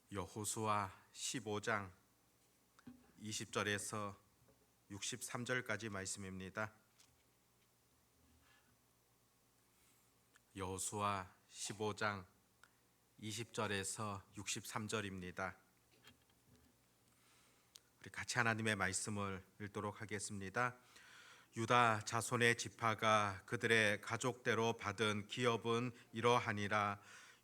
여호수아 15장 20절에서 63절까지 말씀입니다. 여호수아 15장 20절에서 63절입니다. 우리 같이 하나님의 말씀을 읽도록 하겠습니다. 유다 자손의 지파가 그들의 가족대로 받은 기업은 이러하니라.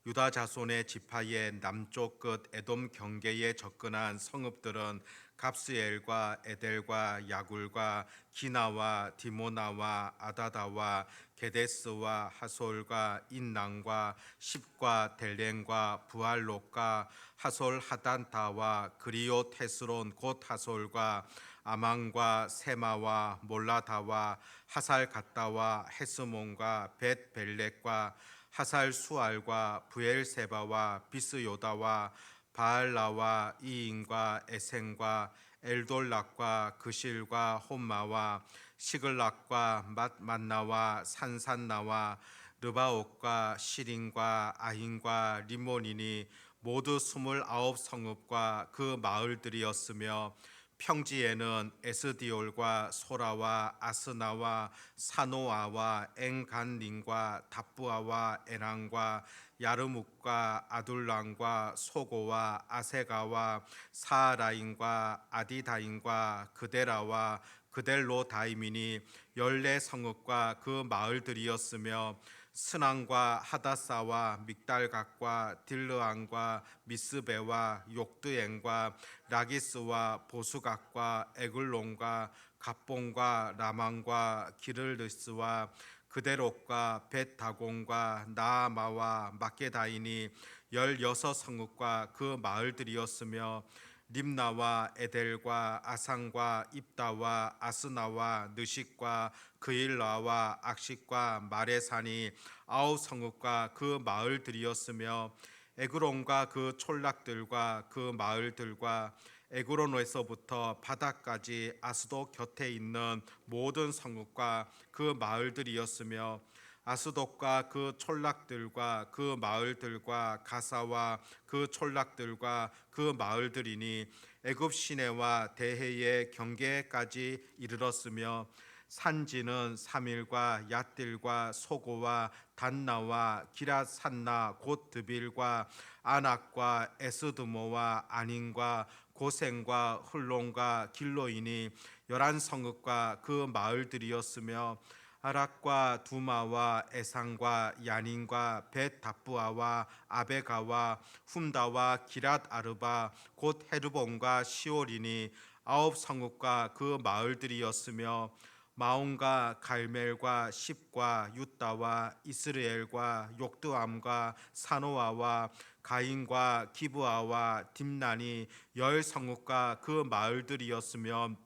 유다 자손의 지파의 남쪽 끝 에돔 경계에 접근한 성읍들은 갑스엘과 에델과 야굴과 기나와 디모나와 아다다와 게데스와 하솔과 인낭과 십과 델렌과 부알롯과 하솔 하단다와 그리오 테스론 곧 하솔과 아망과 세마와 몰라다와 하살 갓다와 헤스몬과 벳벨렉과 하살 수알과 부엘세바와 비스요다와 바알라와 이인과 에센과 엘돌락과 그실과 홈마와 시글락과 맛만나와 산산나와 르바옥과 시린과 아힌과 리모니니 모두 29성읍과 그 마을들이었으며 평지에는 에스디올과 소라와 아스나와 사노아와 엥간린과 답부아와 에랑과 야르묵과 아둘랑과 소고와 아세가와 사라인과 아디다인과 그데라와 그델로다이민이 14성읍과 그 마을들이었으며 스난과 하다사와 믹달각과 딜르안과 미스베와 욕드엔과 라기스와 보수각과 에글론과 갑봉과 라망과 기를르스와 그데롯과 벳다곤과 나아마와 마게다인이 16성읍과 그 마을들이었으며 림나와 에델과 아상과 입다와 아스나와 느식과 그일라와 악식과 마레산이 9성읍과 그 마을들이었으며 에그론과 그 촌락들과 그 마을들과 에그론에서부터 바다까지 아스도 곁에 있는 모든 성읍과 그 마을들이었으며 아스돗과 그 촌락들과 그 마을들과 가사와 그 촌락들과 그 마을들이니 애굽 시내와 대해의 경계까지 이르렀으며 산지는 사밀과 얏딜과 소고와 단나와 기랏산나 곧 드빌과 아낙과 에스드모와 아닌과 고센과 훌론과 길로이니 11성읍과 그 마을들이었으며 아락과 두마와 에상과 야닌과 벳다부아와 아베가와 훔다와 기랏 아르바 곧 헤르본과 시올이니 9성읍과 그 마을들이었으며 마온과 갈멜과 십과 유다와 이스라엘과 욕드암과 사노아와 가인과 기브아와 딥난이 10성읍과 그 마을들이었으며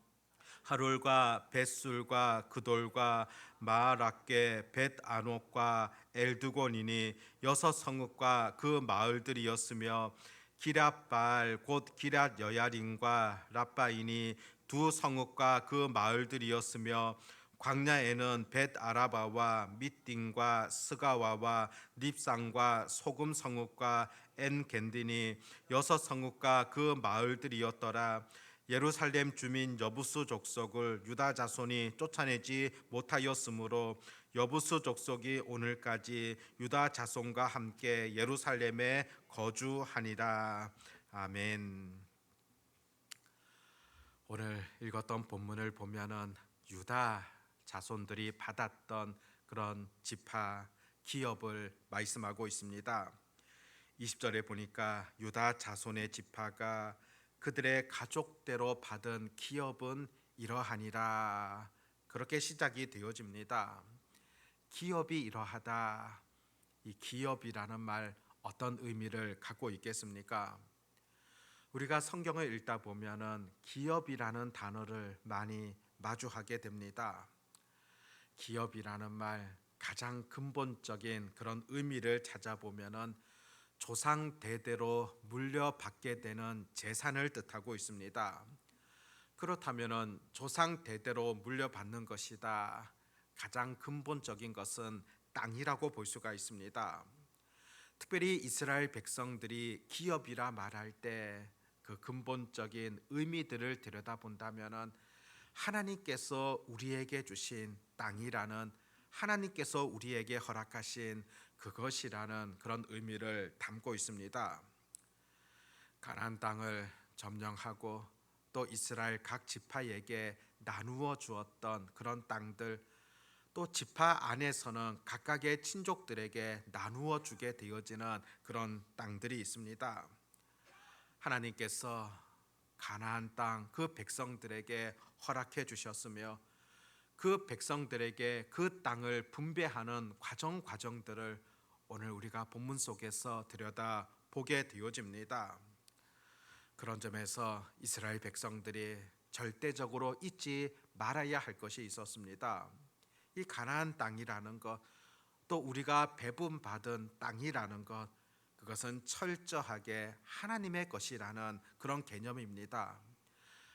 하롤과 벳술과 그돌과 마라께 벳아녹과 엘드곤이니 6성읍과 그 마을들이었으며 기랏발 곧 기랏 여야림과 라바인이 2성읍과 그 마을들이었으며 광야에는 벳아라바와 밑딘과 스가와와 립상과 소금 성읍과 엔겐딘이 6성읍과 그 마을들이었더라. 예루살렘 주민 여부수 족속을 유다 자손이 쫓아내지 못하였으므로 여부수 족속이 오늘까지 유다 자손과 함께 예루살렘에 거주하니라. 아멘. 오늘 읽었던 본문을 보면은 유다 자손들이 받았던 그런 지파 기업을 말씀하고 있습니다. 20절에 보니까 유다 자손의 지파가 그들의 가족대로 받은 기업은 이러하니라, 그렇게 시작이 되어집니다. 기업이 이러하다. 이 기업이라는 말 어떤 의미를 갖고 있겠습니까? 우리가 성경을 읽다 보면은 기업이라는 단어를 많이 마주하게 됩니다. 기업이라는 말 가장 근본적인 그런 의미를 찾아보면은 조상 대대로 물려받게 되는 재산을 뜻하고 있습니다. 그렇다면은 조상 대대로 물려받는 것이다. 가장 근본적인 것은 땅이라고 볼 수가 있습니다. 특별히 이스라엘 백성들이 기업이라 말할 때 그 근본적인 의미들을 들여다본다면은 하나님께서 우리에게 주신 땅이라는, 하나님께서 우리에게 허락하신 그것이라는 그런 의미를 담고 있습니다. 가나안 땅을 점령하고 또 이스라엘 각 지파에게 나누어 주었던 그런 땅들, 또 지파 안에서는 각각의 친족들에게 나누어 주게 되어지는 그런 땅들이 있습니다. 하나님께서 가나안 땅 그 백성들에게 허락해 주셨으며 그 백성들에게 그 땅을 분배하는 과정들을 오늘 우리가 본문 속에서 들여다 보게 되어집니다. 그런 점에서 이스라엘 백성들이 절대적으로 잊지 말아야 할 것이 있었습니다. 이 가나안 땅이라는 것, 또 우리가 배분받은 땅이라는 것, 그것은 철저하게 하나님의 것이라는 그런 개념입니다.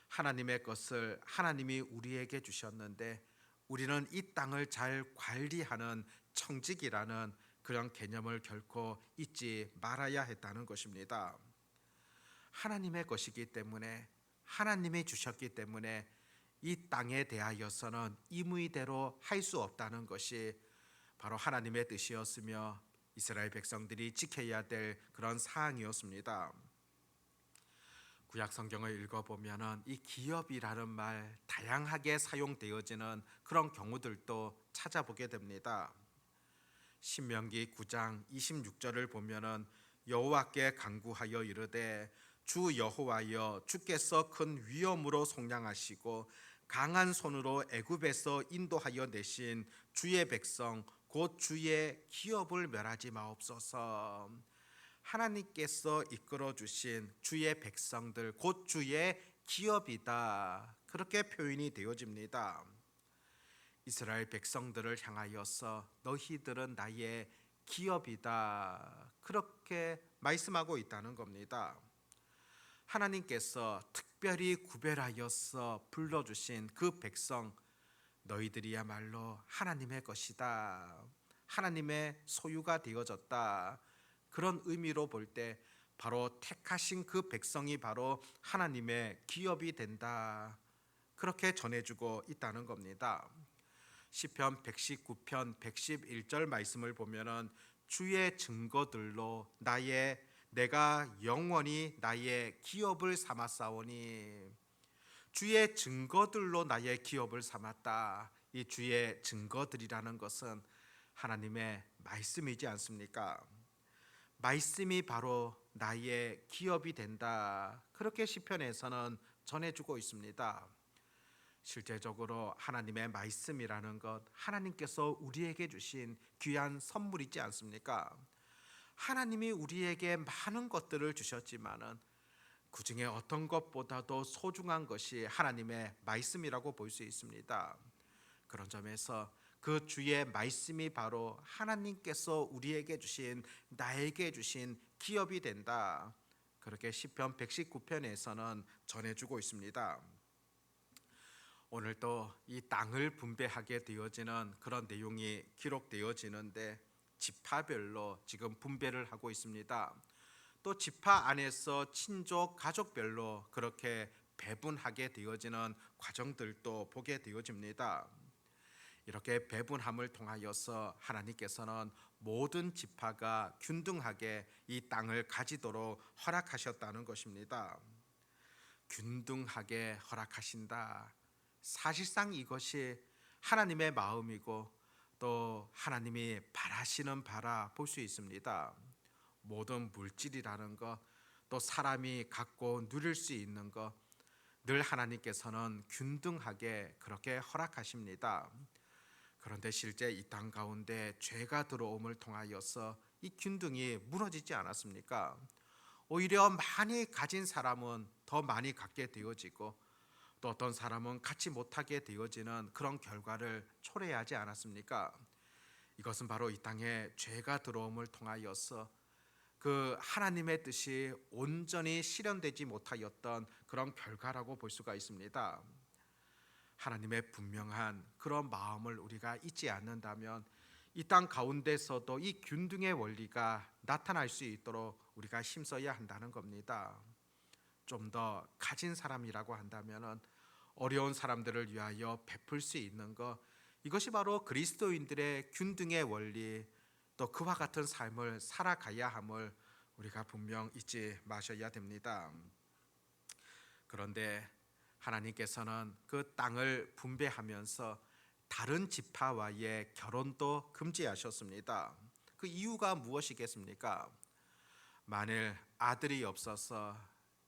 하나님의 것을 하나님이 우리에게 주셨는데 우리는 이 땅을 잘 관리하는 청직이라는 그런 개념을 결코 잊지 말아야 했다는 것입니다. 하나님의 것이기 때문에, 하나님이 주셨기 때문에 이 땅에 대하여서는 임의대로 할 수 없다는 것이 바로 하나님의 뜻이었으며 이스라엘 백성들이 지켜야 될 그런 사항이었습니다. 구약 성경을 읽어보면 이 기업이라는 말 다양하게 사용되어지는 그런 경우들도 찾아보게 됩니다. 신명기 9장 26절을 보면은 여호와께 간구하여 이르되 주 여호와여, 주께서 큰 위엄으로 속량하시고 강한 손으로 애굽에서 인도하여 내신 주의 백성 곧 주의 기업을 멸하지 마옵소서. 하나님께서 이끌어 주신 주의 백성들 곧 주의 기업이다, 그렇게 표현이 되어집니다. 이스라엘 백성들을 향하여서 너희들은 나의 기업이다, 그렇게 말씀하고 있다는 겁니다. 하나님께서 특별히 구별하여서 불러주신 그 백성, 너희들이야말로 하나님의 것이다, 하나님의 소유가 되어졌다, 그런 의미로 볼 때 바로 택하신 그 백성이 바로 하나님의 기업이 된다, 그렇게 전해주고 있다는 겁니다. 시편 119편 111절 말씀을 보면은 주의 증거들로 내가 영원히 나의 기업을 삼았사오니, 주의 증거들로 나의 기업을 삼았다. 이 주의 증거들이라는 것은 하나님의 말씀이지 않습니까? 말씀이 바로 나의 기업이 된다, 그렇게 시편에서는 전해주고 있습니다. 실제적으로 하나님의 말씀이라는 것, 하나님께서 우리에게 주신 귀한 선물이지 않습니까? 하나님이 우리에게 많은 것들을 주셨지만은 그 중에 어떤 것보다도 소중한 것이 하나님의 말씀이라고 볼 수 있습니다. 그런 점에서 그 주의 말씀이 바로 하나님께서 우리에게 주신, 나에게 주신 기업이 된다, 그렇게 시편 119편에서는 전해주고 있습니다. 오늘 또 이 땅을 분배하게 되어지는 그런 내용이 기록되어지는데 지파별로 지금 분배를 하고 있습니다. 또 지파 안에서 친족 가족별로 그렇게 배분하게 되어지는 과정들도 보게 되어집니다. 이렇게 배분함을 통하여서 하나님께서는 모든 지파가 균등하게 이 땅을 가지도록 허락하셨다는 것입니다. 균등하게 허락하신다, 사실상 이것이 하나님의 마음이고 또 하나님이 바라시는 바라 볼 수 있습니다. 모든 물질이라는 것, 또 사람이 갖고 누릴 수 있는 것, 늘 하나님께서는 균등하게 그렇게 허락하십니다. 그런데 실제 이 땅 가운데 죄가 들어옴을 통하여서 이 균등이 무너지지 않았습니까? 오히려 많이 가진 사람은 더 많이 갖게 되어지고 또 어떤 사람은 갖지 못하게 되어지는 그런 결과를 초래하지 않았습니까? 이것은 바로 이 땅에 죄가 들어옴을 통하여서 그 하나님의 뜻이 온전히 실현되지 못하였던 그런 결과라고 볼 수가 있습니다. 하나님의 분명한 그런 마음을 우리가 잊지 않는다면 이 땅 가운데서도 이 균등의 원리가 나타날 수 있도록 우리가 힘써야 한다는 겁니다. 좀 더 가진 사람이라고 한다면은 어려운 사람들을 위하여 베풀 수 있는 것, 이것이 바로 그리스도인들의 균등의 원리, 또 그와 같은 삶을 살아가야 함을 우리가 분명 잊지 마셔야 됩니다. 그런데 하나님께서는 그 땅을 분배하면서 다른 지파와의 결혼도 금지하셨습니다. 그 이유가 무엇이겠습니까? 만일 아들이 없어서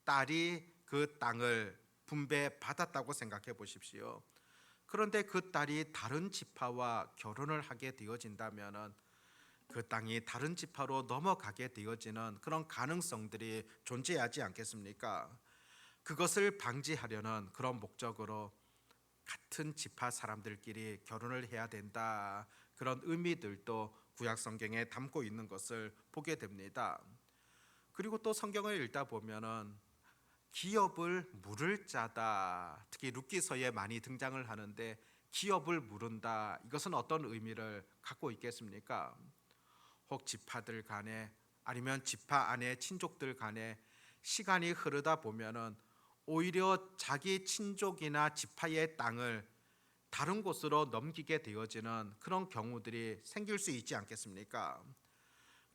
딸이 그 땅을 분배받았다고 생각해 보십시오. 그런데 그 딸이 다른 지파와 결혼을 하게 되어진다면은 그 땅이 다른 지파로 넘어가게 되어지는 그런 가능성들이 존재하지 않겠습니까? 그것을 방지하려는 그런 목적으로 같은 지파 사람들끼리 결혼을 해야 된다, 그런 의미들도 구약 성경에 담고 있는 것을 보게 됩니다. 그리고 또 성경을 읽다 보면은 기업을 물을 자다, 특히 룻기서에 많이 등장을 하는데 기업을 물은다, 이것은 어떤 의미를 갖고 있겠습니까? 혹 지파들 간에 아니면 지파 안에 친족들 간에 시간이 흐르다 보면은 오히려 자기 친족이나 지파의 땅을 다른 곳으로 넘기게 되어지는 그런 경우들이 생길 수 있지 않겠습니까?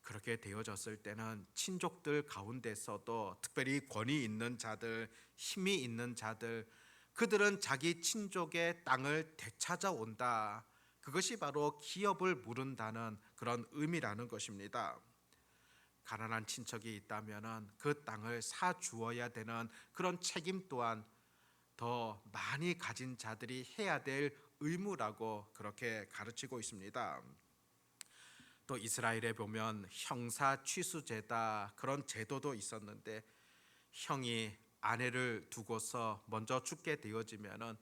그렇게 되어졌을 때는 친족들 가운데서도 특별히 권위 있는 자들, 힘이 있는 자들, 그들은 자기 친족의 땅을 되찾아온다. 그것이 바로 기업을 물은다는 그런 의미라는 것입니다. 가난한 친척이 있다면 그 땅을 사 주어야 되는 그런 책임 또한 더 많이 가진 자들이 해야 될 의무라고 그렇게 가르치고 있습니다. 또 이스라엘에 보면 형사 취수제다, 그런 제도도 있었는데 형이 아내를 두고서 먼저 죽게 되어지면은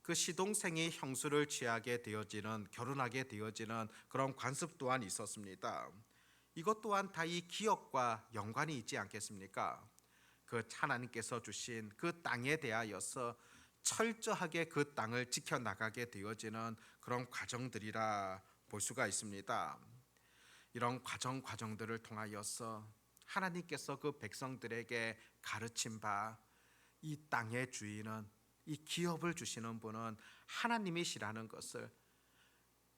그 시동생이 형수를 취하게 되어지는, 결혼하게 되어지는 그런 관습 또한 있었습니다. 이것 또한 다 이 기업과 연관이 있지 않겠습니까? 그 하나님께서 주신 그 땅에 대하여서 철저하게 그 땅을 지켜나가게 되어지는 그런 과정들이라 볼 수가 있습니다. 이런 과정들을 통하여서 하나님께서 그 백성들에게 가르친 바, 이 땅의 주인은, 이 기업을 주시는 분은 하나님이시라는 것을,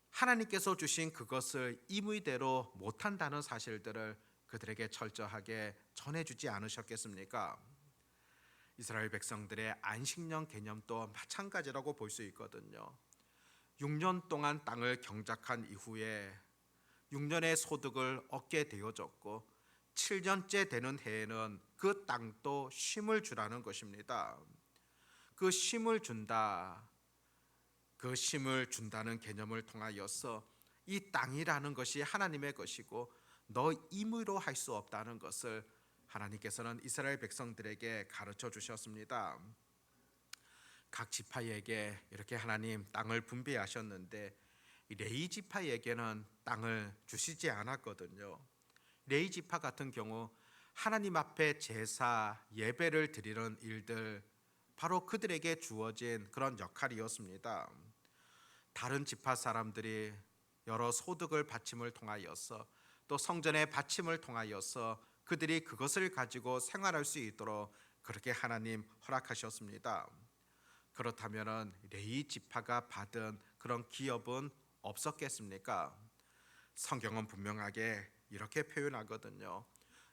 하나님께서 주신 그것을 임의대로 못한다는 사실들을 그들에게 철저하게 전해주지 않으셨겠습니까? 이스라엘 백성들의 안식년 개념도 마찬가지라고 볼 수 있거든요. 6년 동안 땅을 경작한 이후에 6년의 소득을 얻게 되어졌고 7년째 되는 해에는 그 땅도 쉼을 주라는 것입니다. 그 쉼을 준다, 그 쉼을 준다는 개념을 통하여서 이 땅이라는 것이 하나님의 것이고 너 임의로 할 수 없다는 것을 하나님께서는 이스라엘 백성들에게 가르쳐 주셨습니다. 각 지파에게 이렇게 하나님 땅을 분배하셨는데 레위 지파에게는 땅을 주시지 않았거든요. 레위 지파 같은 경우 하나님 앞에 제사, 예배를 드리는 일들, 바로 그들에게 주어진 그런 역할이었습니다. 다른 지파 사람들이 여러 소득을 바침을 통하여서 또 성전의 바침을 통하여서 그들이 그것을 가지고 생활할 수 있도록 그렇게 하나님 허락하셨습니다. 그렇다면 레위 지파가 받은 그런 기업은 없었겠습니까? 성경은 분명하게 이렇게 표현하거든요.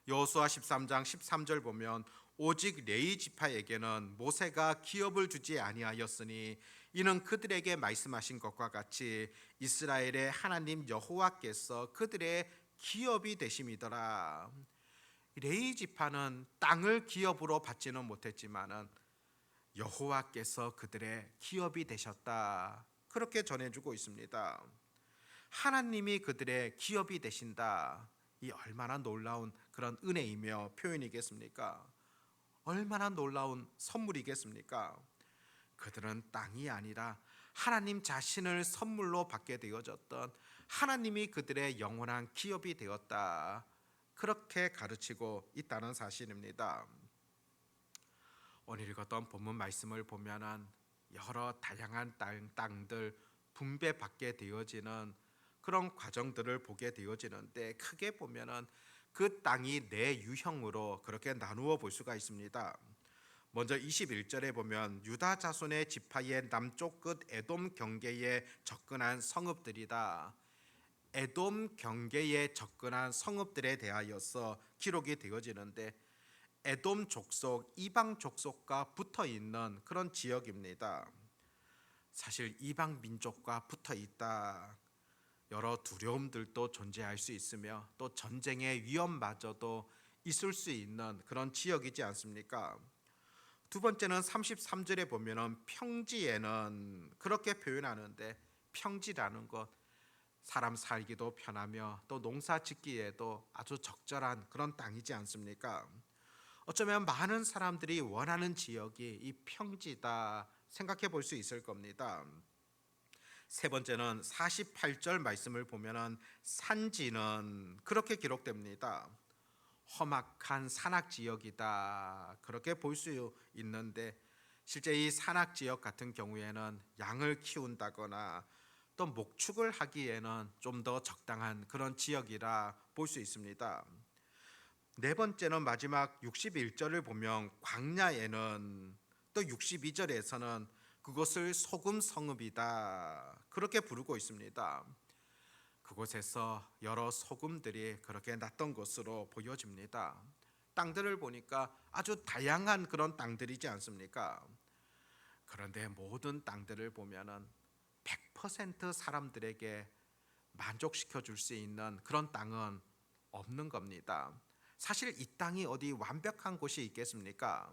여호수아 13장 13절 보면 오직 레위 지파에게는 모세가 기업을 주지 아니하였으니 이는 그들에게 말씀하신 것과 같이 이스라엘의 하나님 여호와께서 그들의 기업이 되심이더라. 레위 지파는 땅을 기업으로 받지는 못했지만은 여호와께서 그들의 기업이 되셨다, 그렇게 전해주고 있습니다. 하나님이 그들의 기업이 되신다. 이 얼마나 놀라운 그런 은혜이며 표현이겠습니까? 얼마나 놀라운 선물이겠습니까? 그들은 땅이 아니라 하나님 자신을 선물로 받게 되어졌던 하나님이 그들의 영원한 기업이 되었다, 그렇게 가르치고 있다는 사실입니다. 오늘 읽었던 본문 말씀을 보면은 여러 다양한 땅들 분배받게 되어지는 그런 과정들을 보게 되어지는데, 크게 보면은 그 땅이 내 유형으로 그렇게 나누어 볼 수가 있습니다. 먼저 21절에 보면 유다 자손의 지파의 남쪽 끝 에돔 경계에 접근한 성읍들이다. 에돔 경계에 접근한 성읍들에 대하여서 기록이 되어지는데, 에돔 족속, 이방 족속과 붙어 있는 그런 지역입니다. 사실 이방 민족과 붙어 있다, 여러 두려움들도 존재할 수 있으며 또 전쟁의 위험마저도 있을 수 있는 그런 지역이지 않습니까? 두 번째는 33절에 보면은 평지에는 그렇게 표현하는데, 평지라는 것, 사람 살기도 편하며 또 농사 짓기에도 아주 적절한 그런 땅이지 않습니까? 어쩌면 많은 사람들이 원하는 지역이 이 평지다 생각해 볼 수 있을 겁니다. 세 번째는 48절 말씀을 보면은 산지는 그렇게 기록됩니다. 험악한 산악 지역이다, 그렇게 볼 수 있는데, 실제 이 산악 지역 같은 경우에는 양을 키운다거나 또 목축을 하기에는 좀 더 적당한 그런 지역이라 볼 수 있습니다. 네 번째는 마지막 61절을 보면 광야에는, 또 62절에서는 그것을 소금 성읍이다 그렇게 부르고 있습니다. 그곳에서 여러 소금들이 그렇게 났던 것으로 보여집니다. 땅들을 보니까 아주 다양한 그런 땅들이지 않습니까? 그런데 모든 땅들을 보면은 100% 사람들에게 만족시켜 줄 수 있는 그런 땅은 없는 겁니다. 사실 이 땅이 어디 완벽한 곳이 있겠습니까?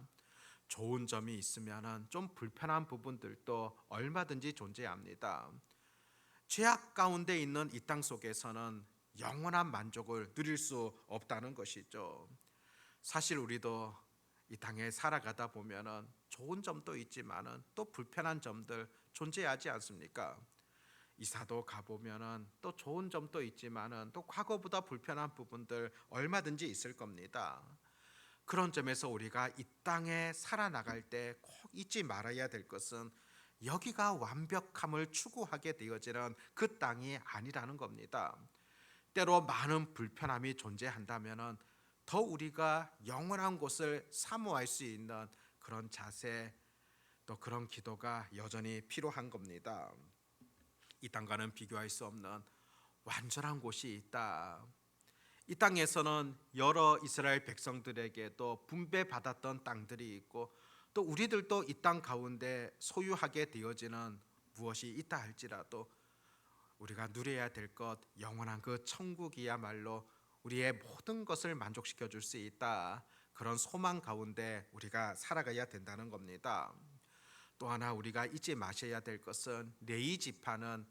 좋은 점이 있으면은 좀 불편한 부분들도 얼마든지 존재합니다. 죄악 가운데 있는 이 땅 속에서는 영원한 만족을 누릴 수 없다는 것이죠. 사실 우리도 이 땅에 살아가다 보면은 좋은 점도 있지만은 또 불편한 점들 존재하지 않습니까? 이사도 가보면은 또 좋은 점도 있지만은 또 과거보다 불편한 부분들 얼마든지 있을 겁니다. 그런 점에서 우리가 이 땅에 살아나갈 때 꼭 잊지 말아야 될 것은, 여기가 완벽함을 추구하게 되어지는 그 땅이 아니라는 겁니다. 때로 많은 불편함이 존재한다면은 더 우리가 영원한 곳을 사모할 수 있는 그런 자세, 또 그런 기도가 여전히 필요한 겁니다. 이 땅과는 비교할 수 없는 완전한 곳이 있다. 이 땅에서는 여러 이스라엘 백성들에게도 분배받았던 땅들이 있고, 또 우리들도 이 땅 가운데 소유하게 되어지는 무엇이 있다 할지라도 우리가 누려야 될 것, 영원한 그 천국이야말로 우리의 모든 것을 만족시켜 줄 수 있다, 그런 소망 가운데 우리가 살아가야 된다는 겁니다. 또 하나 우리가 잊지 마셔야 될 것은, 레위 지파는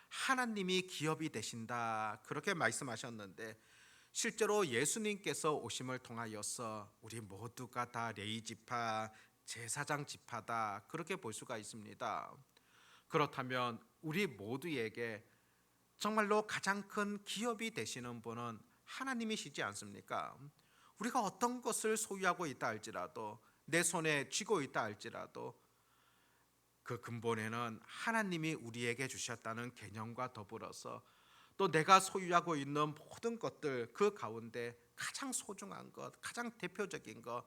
하나님이 기업이 되신다 그렇게 말씀하셨는데, 실제로 예수님께서 오심을 통하여서 우리 모두가 다 레위 지파, 제사장 지파다 그렇게 볼 수가 있습니다. 그렇다면 우리 모두에게 정말로 가장 큰 기업이 되시는 분은 하나님이시지 않습니까? 우리가 어떤 것을 소유하고 있다 할지라도, 내 손에 쥐고 있다 할지라도 그 근본에는 하나님이 우리에게 주셨다는 개념과 더불어서, 또 내가 소유하고 있는 모든 것들 그 가운데 가장 소중한 것, 가장 대표적인 것,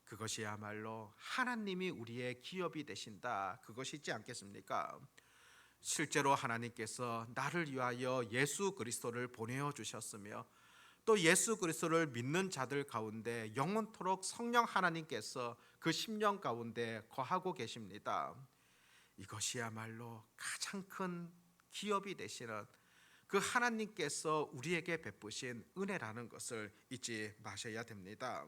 그것이야말로 하나님이 우리의 기업이 되신다 그것이지 않겠습니까? 실제로 하나님께서 나를 위하여 예수 그리스도를 보내어 주셨으며, 또 예수 그리스도를 믿는 자들 가운데 영원토록 성령 하나님께서 그 심령 가운데 거하고 계십니다. 이것이야말로 가장 큰 기업이 되시는 그 하나님께서 우리에게 베푸신 은혜라는 것을 잊지 마셔야 됩니다.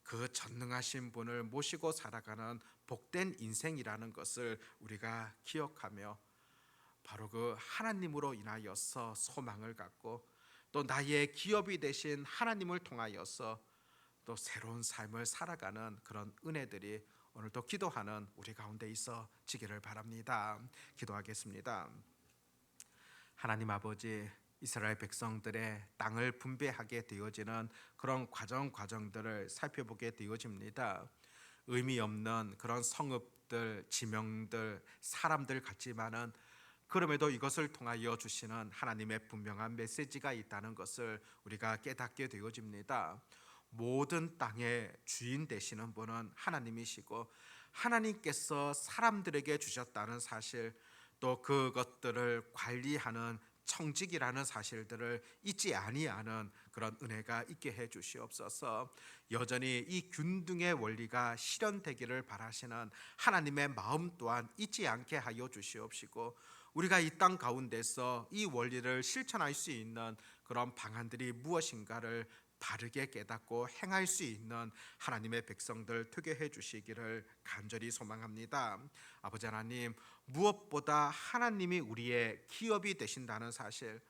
그 전능하신 분을 모시고 살아가는 복된 인생이라는 것을 우리가 기억하며, 바로 그 하나님으로 인하여서 소망을 갖고, 또 나의 기업이 되신 하나님을 통하여서 또 새로운 삶을 살아가는 그런 은혜들이 오늘도 기도하는 우리 가운데 있어지기를 바랍니다. 기도하겠습니다. 하나님 아버지, 이스라엘 백성들의 땅을 분배하게 되어지는 그런 과정들을 살펴보게 되어집니다. 의미 없는 그런 성읍들, 지명들, 사람들 같지만은 그럼에도 이것을 통하여 주시는 하나님의 분명한 메시지가 있다는 것을 우리가 깨닫게 되어집니다. 모든 땅의 주인 되시는 분은 하나님이시고 하나님께서 사람들에게 주셨다는 사실, 또 그것들을 관리하는 청직이라는 사실들을 잊지 아니하는 그런 은혜가 있게 해 주시옵소서. 여전히 이 균등의 원리가 실현되기를 바라시는 하나님의 마음 또한 잊지 않게 하여 주시옵시고, 우리가 이 땅 가운데서 이 원리를 실천할 수 있는 그런 방안들이 무엇인가를 바르게 깨닫고 행할 수 있는 하나님의 백성들 되게 해 주시기를 간절히 소망합니다. 아버지 하나님, 무엇보다 하나님이 우리의 기업이 되신다는 사실,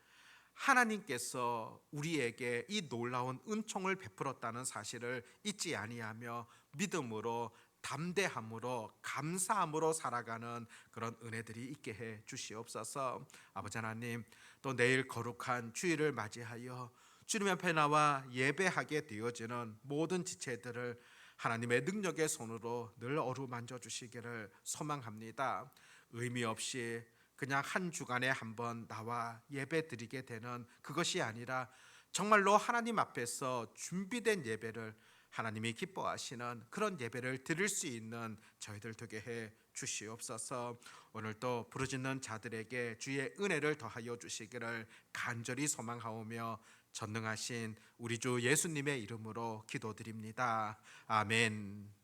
하나님께서 우리에게 이 놀라운 은총을 베풀었다는 사실을 잊지 아니하며 믿음으로, 담대함으로, 감사함으로 살아가는 그런 은혜들이 있게 해 주시옵소서. 아버지 하나님, 또 내일 거룩한 주일을 맞이하여 주님 앞에 나와 예배하게 되어지는 모든 지체들을 하나님의 능력의 손으로 늘 어루만져 주시기를 소망합니다. 의미 없이 그냥 한 주간에 한 번 나와 예배 드리게 되는 그것이 아니라 정말로 하나님 앞에서 준비된 예배를, 하나님이 기뻐하시는 그런 예배를 드릴 수 있는 저희들 되게 해 주시옵소서. 오늘도 부르짖는 자들에게 주의 은혜를 더하여 주시기를 간절히 소망하오며 전능하신 우리 주 예수님의 이름으로 기도드립니다. 아멘.